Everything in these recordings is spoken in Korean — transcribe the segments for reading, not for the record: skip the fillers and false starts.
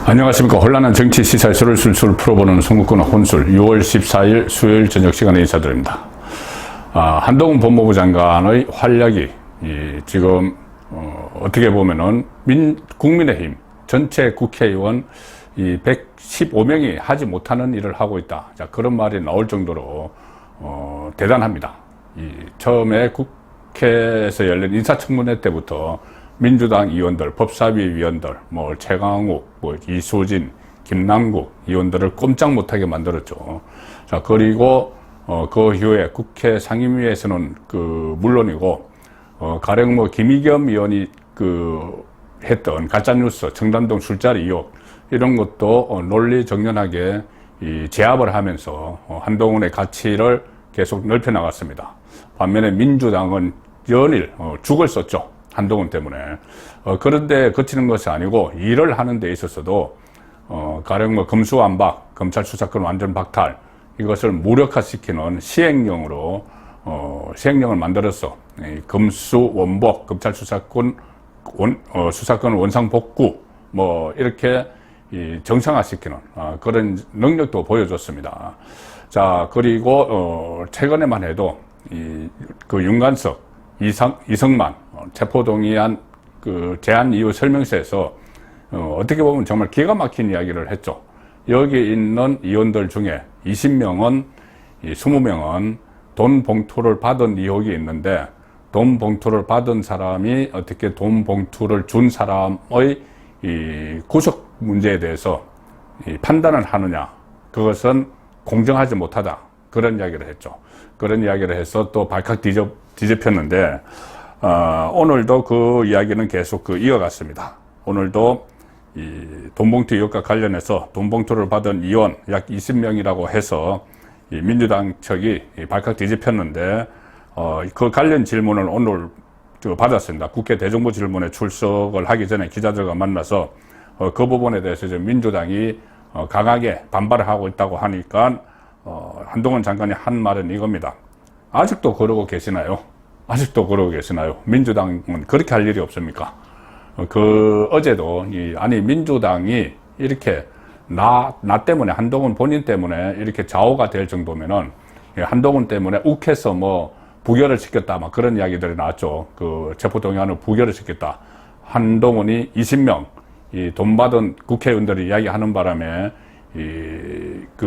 안녕하십니까. 혼란한 정치 시사에서를 술술 풀어보는 송구권 혼술 6월 14일 수요일 저녁 시간에 인사드립니다. 한동훈 법무부 장관의 활약이 지금 어떻게 보면은 국민의힘 전체 국회의원 115명이 하지 못하는 일을 하고 있다. 자, 그런 말이 나올 정도로 대단합니다. 처음에 국회에서 열린 인사청문회 때부터 민주당 의원들, 법사위 위원들, 최강욱, 이수진, 김남국 의원들을 꼼짝 못하게 만들었죠. 자, 그리고 그 이후에 국회 상임위에서는 물론이고 가령 김의겸 의원이 했던 가짜뉴스, 청담동 술자리 의혹 이런 것도 논리정연하게 제압을 하면서 한동훈의 가치를 계속 넓혀 나갔습니다. 반면에 민주당은 연일 죽을 썼죠. 한동훈 때문에. 그런데 그치는 것이 아니고 일을 하는 데 있어서도 가령 금수완박, 검찰 수사권 완전 박탈 이것을 무력화시키는 시행령으로 시행령을 만들어서 금수원복, 검찰 수사권 수사권 원상복구 이렇게 정상화시키는 그런 능력도 보여줬습니다. 자, 그리고 최근에만 해도 윤관석, 이성만 체포동의안 제안 이유 설명서에서 어떻게 보면 정말 기가 막힌 이야기를 했죠. 여기 있는 의원들 중에 20명은 20명은 돈 봉투를 받은 의혹이 있는데 돈 봉투를 받은 사람이 어떻게 돈 봉투를 준 사람의 구속 문제에 대해서 판단을 하느냐, 그것은 공정하지 못하다, 그런 이야기를 했죠. 그런 이야기를 해서 또 발칵 뒤집혔는데 오늘도 그 이야기는 계속 이어갔습니다. 오늘도 돈봉투 의혹과 관련해서 돈봉투를 받은 의원 약 20명이라고 해서 민주당 측이 발칵 뒤집혔는데 그 관련 질문을 오늘 받았습니다. 국회 대정부 질문에 출석을 하기 전에 기자들과 만나서 그 부분에 대해서 이제 민주당이 강하게 반발을 하고 있다고 하니까 한동훈 장관이 한 말은 이겁니다. 아직도 그러고 계시나요? 아직도 그러고 계시나요? 민주당은 그렇게 할 일이 없습니까? 어제도, 민주당이 이렇게 나 때문에, 한동훈 본인 때문에 이렇게 좌우가 될 정도면은, 한동훈 때문에 욱해서 부결을 시켰다, 그런 이야기들이 나왔죠. 체포동의안을 부결을 시켰다. 한동훈이 20명, 돈 받은 국회의원들이 이야기하는 바람에,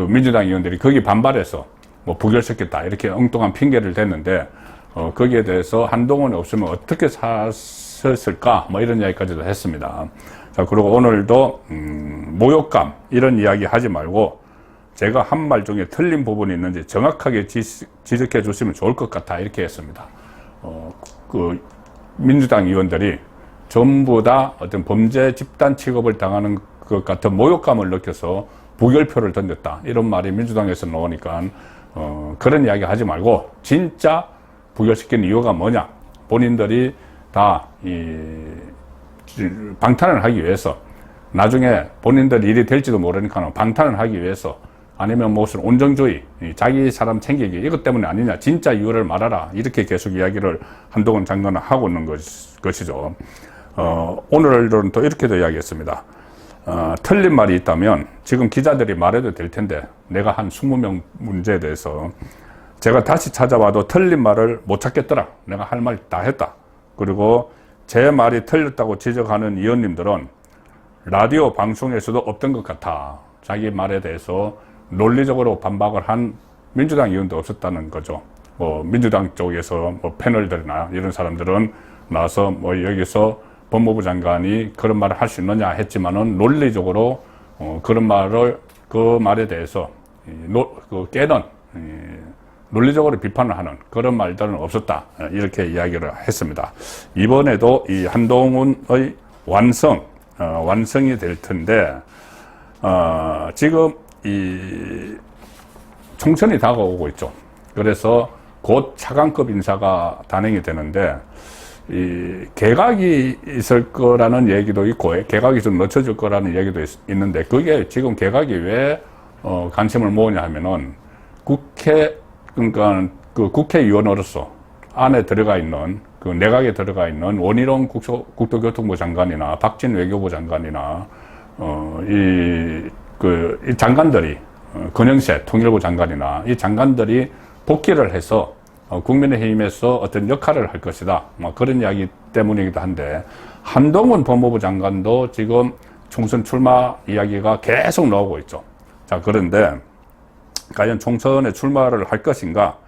민주당 의원들이 거기 반발해서, 부결시켰다, 이렇게 엉뚱한 핑계를 댔는데, 거기에 대해서 한동훈이 없으면 어떻게 샀을까? 이런 이야기까지도 했습니다. 자, 그리고 오늘도, 모욕감, 이런 이야기 하지 말고, 제가 한 말 중에 틀린 부분이 있는지 정확하게 지적해 주시면 좋을 것 같아. 이렇게 했습니다. 민주당 의원들이 전부 다 어떤 범죄 집단 취급을 당하는 것 같은 모욕감을 느껴서 부결표를 던졌다. 이런 말이 민주당에서 나오니까, 그런 이야기 하지 말고, 진짜 부결시킨 이유가 뭐냐? 본인들이 다 방탄을 하기 위해서, 나중에 본인들 일이 될지도 모르니까 방탄을 하기 위해서, 아니면 무슨 온정주의, 자기 사람 챙기기, 이것 때문에 아니냐, 진짜 이유를 말하라, 이렇게 계속 이야기를 한동훈 장관은 하고 있는 것이죠. 오늘은 또 이렇게도 이야기했습니다. 틀린 말이 있다면 지금 기자들이 말해도 될 텐데, 내가 한 20명 문제에 대해서 제가 다시 찾아봐도 틀린 말을 못 찾겠더라. 내가 할 말 다 했다. 그리고 제 말이 틀렸다고 지적하는 의원님들은 라디오 방송에서도 없던 것 같아. 자기 말에 대해서 논리적으로 반박을 한 민주당 의원도 없었다는 거죠. 민주당 쪽에서 패널들이나 이런 사람들은 나와서 여기서 법무부 장관이 그런 말을 할 수 있느냐 했지만은 논리적으로 그런 말을, 그 말에 대해서 깨는 논리적으로 비판을 하는 그런 말들은 없었다, 이렇게 이야기를 했습니다. 이번에도 이 한동훈의 완성이 될 텐데, 지금 이 총선이 다가오고 있죠. 그래서 곧 차관급 인사가 단행이 되는데, 이 개각이 있을 거라는 얘기도 있고, 개각이 좀 늦춰질 거라는 얘기도 있는데, 그게 지금 개각이 왜 관심을 모으냐 하면은 그러니까 국회의원으로서 안에 들어가 있는, 내각에 들어가 있는 원희룡 국토교통부 장관이나 박진 외교부 장관이나 이 장관들이, 권영세 통일부 장관이나 이 장관들이 복귀를 해서 국민의힘에서 어떤 역할을 할 것이다. 뭐 그런 이야기 때문이기도 한데, 한동훈 법무부 장관도 지금 총선 출마 이야기가 계속 나오고 있죠. 자, 그런데 과연 총선에 출마를 할 것인가?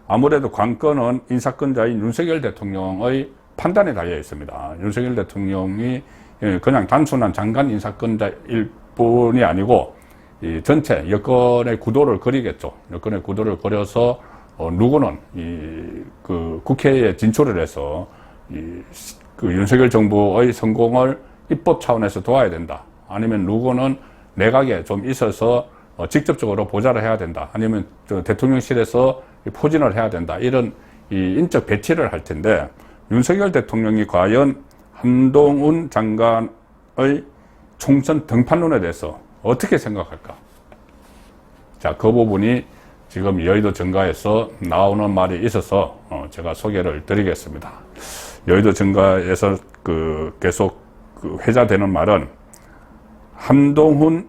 아무래도 관건은 인사권자인 윤석열 대통령의 판단에 달려 있습니다. 윤석열 대통령이 그냥 단순한 장관 인사권자일 뿐이 아니고 이 전체 여권의 구도를 그리겠죠. 여권의 구도를 그려서 누구는 그 국회에 진출을 해서 그 윤석열 정부의 성공을 입법 차원에서 도와야 된다. 아니면 누구는 내각에 좀 있어서 직접적으로 보좌를 해야 된다. 아니면 대통령실에서 포진을 해야 된다. 이런 인적 배치를 할 텐데, 윤석열 대통령이 과연 한동훈 장관의 총선 등판론에 대해서 어떻게 생각할까? 자, 그 부분이 지금 여의도 정가에서 나오는 말이 있어서 제가 소개를 드리겠습니다. 여의도 정가에서 계속 회자되는 말은, 한동훈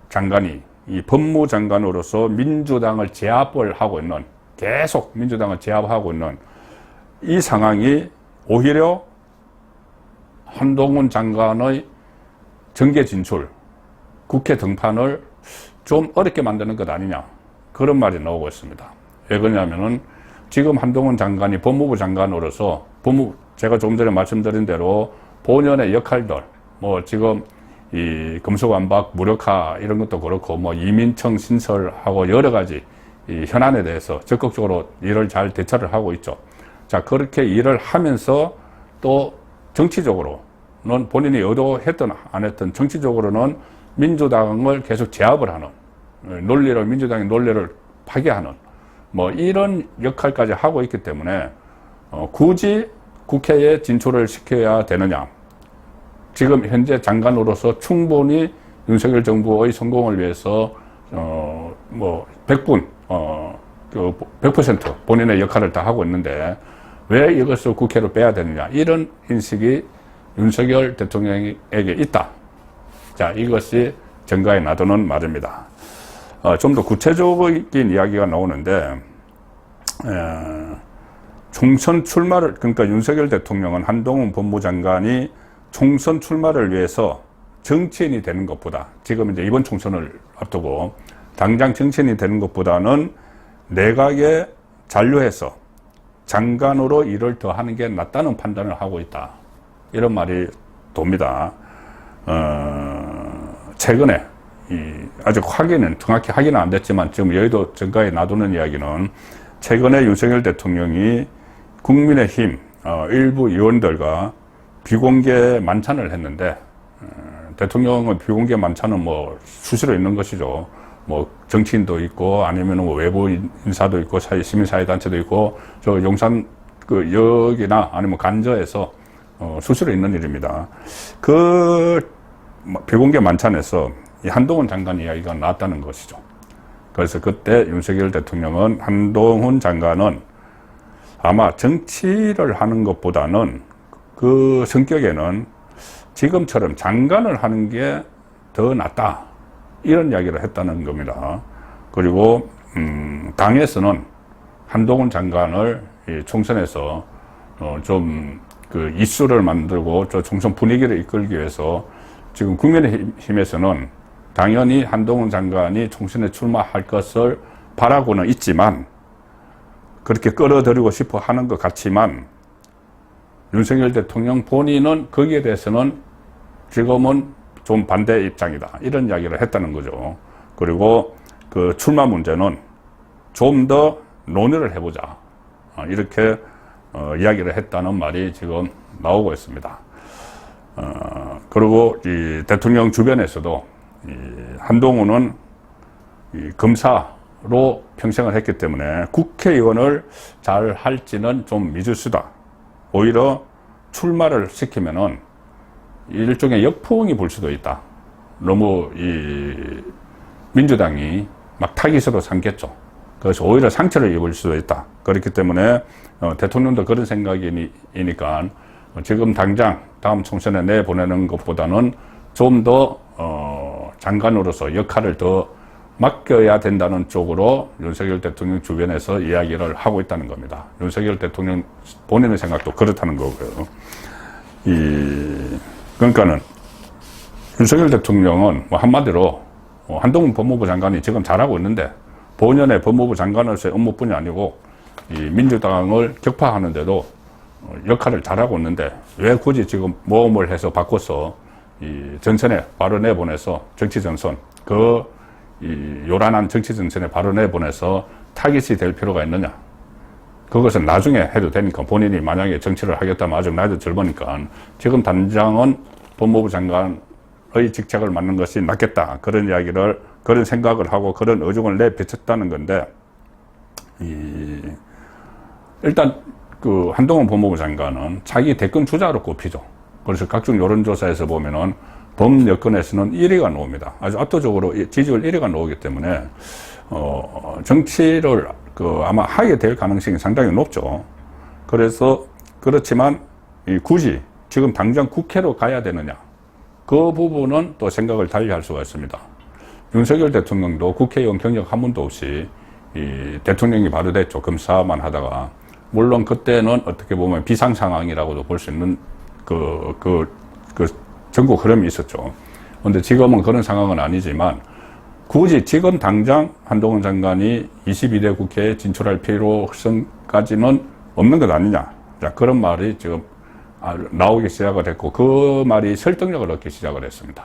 장관이 이 법무장관으로서 민주당을 제압을 하고 있는, 계속 민주당을 제압하고 있는 이 상황이 오히려 한동훈 장관의 정계 진출, 국회 등판을 좀 어렵게 만드는 것 아니냐, 그런 말이 나오고 있습니다. 왜 그러냐면은 지금 한동훈 장관이 법무부 장관으로서 제가 조금 전에 말씀드린 대로 본연의 역할들, 뭐 지금 이 금속완박 무력화 이런 것도 그렇고, 뭐 이민청 신설하고 여러 가지 이 현안에 대해서 적극적으로 일을 잘 대처를 하고 있죠. 자, 그렇게 일을 하면서 또 정치적으로는 본인이 의도했든 안 했든 정치적으로는 민주당을 계속 제압을 하는, 민주당의 논리를 파괴하는 뭐 이런 역할까지 하고 있기 때문에 굳이 국회에 진출을 시켜야 되느냐. 지금 현재 장관으로서 충분히 윤석열 정부의 성공을 위해서 뭐 100% 본인의 역할을 다 하고 있는데 왜 이것을 국회로 빼야 되느냐, 이런 인식이 윤석열 대통령에게 있다. 자, 이것이 정가에 놔두는 말입니다. 좀 더 구체적인 이야기가 나오는데, 총선 출마를, 그러니까 윤석열 대통령은 한동훈 법무장관이 총선 출마를 위해서 정치인이 되는 것보다, 지금 이제 이번 총선을 앞두고 당장 정치인이 되는 것보다는 내각에 잔류해서 장관으로 일을 더 하는 게 낫다는 판단을 하고 있다. 이런 말이 돕니다. 최근에 아직 정확히 확인은 안 됐지만 지금 여의도 정가에 놔두는 이야기는, 최근에 윤석열 대통령이 국민의힘 일부 의원들과 비공개 만찬을 했는데, 대통령은 비공개 만찬은 뭐 수시로 있는 것이죠. 뭐 정치인도 있고 아니면 뭐 외부 인사도 있고 시민사회단체도 있고, 저 용산 역이나 아니면 간저에서 수시로 있는 일입니다. 그 비공개 만찬에서 이 한동훈 장관 이야기가 나왔다는 것이죠. 그래서 그때 윤석열 대통령은 한동훈 장관은 아마 정치를 하는 것보다는 그 성격에는 지금처럼 장관을 하는 게 더 낫다, 이런 이야기를 했다는 겁니다. 그리고 당에서는 한동훈 장관을 이 총선에서 좀 이슈를 만들고 저 총선 분위기를 이끌기 위해서 지금 국민의힘에서는 당연히 한동훈 장관이 총선에 출마할 것을 바라고는 있지만, 그렇게 끌어들이고 싶어 하는 것 같지만, 윤석열 대통령 본인은 거기에 대해서는 지금은 좀 반대 입장이다, 이런 이야기를 했다는 거죠. 그리고 그 출마 문제는 좀 더 논의를 해보자, 이렇게 이야기를 했다는 말이 지금 나오고 있습니다. 그리고 이 대통령 주변에서도 한동훈은 검사로 평생을 했기 때문에 국회의원을 잘 할지는 좀 미지수다. 오히려 출마를 시키면은 일종의 역풍이 불 수도 있다. 너무 민주당이 막 타깃으로 삼겠죠. 그래서 오히려 상처를 입을 수도 있다. 그렇기 때문에 대통령도 그런 생각이니까 지금 당장 다음 총선에 내보내는 것보다는 좀 더 장관으로서 역할을 더 맡겨야 된다는 쪽으로 윤석열 대통령 주변에서 이야기를 하고 있다는 겁니다. 윤석열 대통령 본인의 생각도 그렇다는 거고요. 그러니까는 윤석열 대통령은 뭐 한마디로 한동훈 법무부 장관이 지금 잘하고 있는데 본연의 법무부 장관으로서의 업무뿐이 아니고 이 민주당을 격파하는데도 역할을 잘하고 있는데 왜 굳이 지금 모험을 해서 바꿔서 이 전선에 바로 내보내서 정치 전선 이 요란한 정치 전선에 바로 내보내서 타깃이 될 필요가 있느냐? 그것은 나중에 해도 되니까 본인이 만약에 정치를 하겠다면 아직 나이도 젊으니까 지금 당장은 법무부 장관의 직책을 맡는 것이 낫겠다. 그런 이야기를 그런 생각을 하고 그런 의중을 내비쳤다는 건데 일단 그 한동훈 법무부 장관은 자기 대권 주자로 꼽히죠. 그래서 각종 여론조사에서 보면은 범여권에서는 1위가 나옵니다. 아주 압도적으로 지지율 1위가 나오기 때문에 정치를 아마 하게 될 가능성이 상당히 높죠. 그래서 그렇지만 굳이 지금 당장 국회로 가야 되느냐? 그 부분은 또 생각을 달리 할 수가 있습니다. 윤석열 대통령도 국회의원 경력 한 번도 없이 대통령이 바로 됐죠. 검사만 하다가. 물론 그때는 어떻게 보면 비상 상황이라고도 볼 수 있는 전국 흐름이 있었죠. 그런데 지금은 그런 상황은 아니지만 굳이 지금 당장 한동훈 장관이 22대 국회에 진출할 필요성까지는 없는 것 아니냐. 자, 그런 말이 지금 나오기 시작을 했고 그 말이 설득력을 얻기 시작을 했습니다.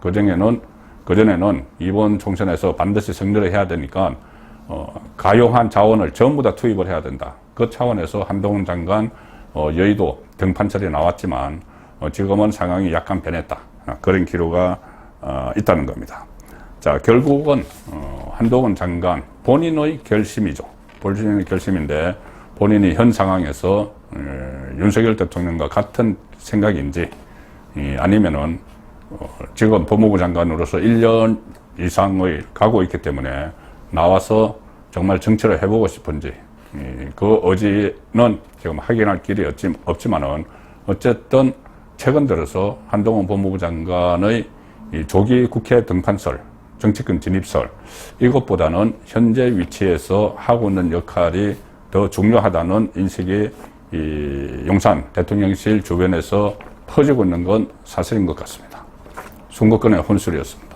그전에는 이번 총선에서 반드시 승리를 해야 되니까 가용한 자원을 전부 다 투입을 해야 된다. 그 차원에서 한동훈 장관 여의도 등판설이 나왔지만 지금은 상황이 약간 변했다. 그런 기류가 있다는 겁니다. 자, 결국은 한동훈 장관 본인의 결심이죠. 본인의 결심인데 본인이 현 상황에서 윤석열 대통령과 같은 생각인지 아니면은 지금 법무부 장관으로서 1년 이상의 가고 있기 때문에 나와서 정말 정치를 해보고 싶은지 그 의지는 지금 확인할 길이 없지만은 어쨌든 최근 들어서 한동훈 법무부 장관의 이 조기 국회 등판설, 정치권 진입설 이것보다는 현재 위치에서 하고 있는 역할이 더 중요하다는 인식이 이 용산 대통령실 주변에서 퍼지고 있는 건 사실인 것 같습니다. 선거권의 혼술이었습니다.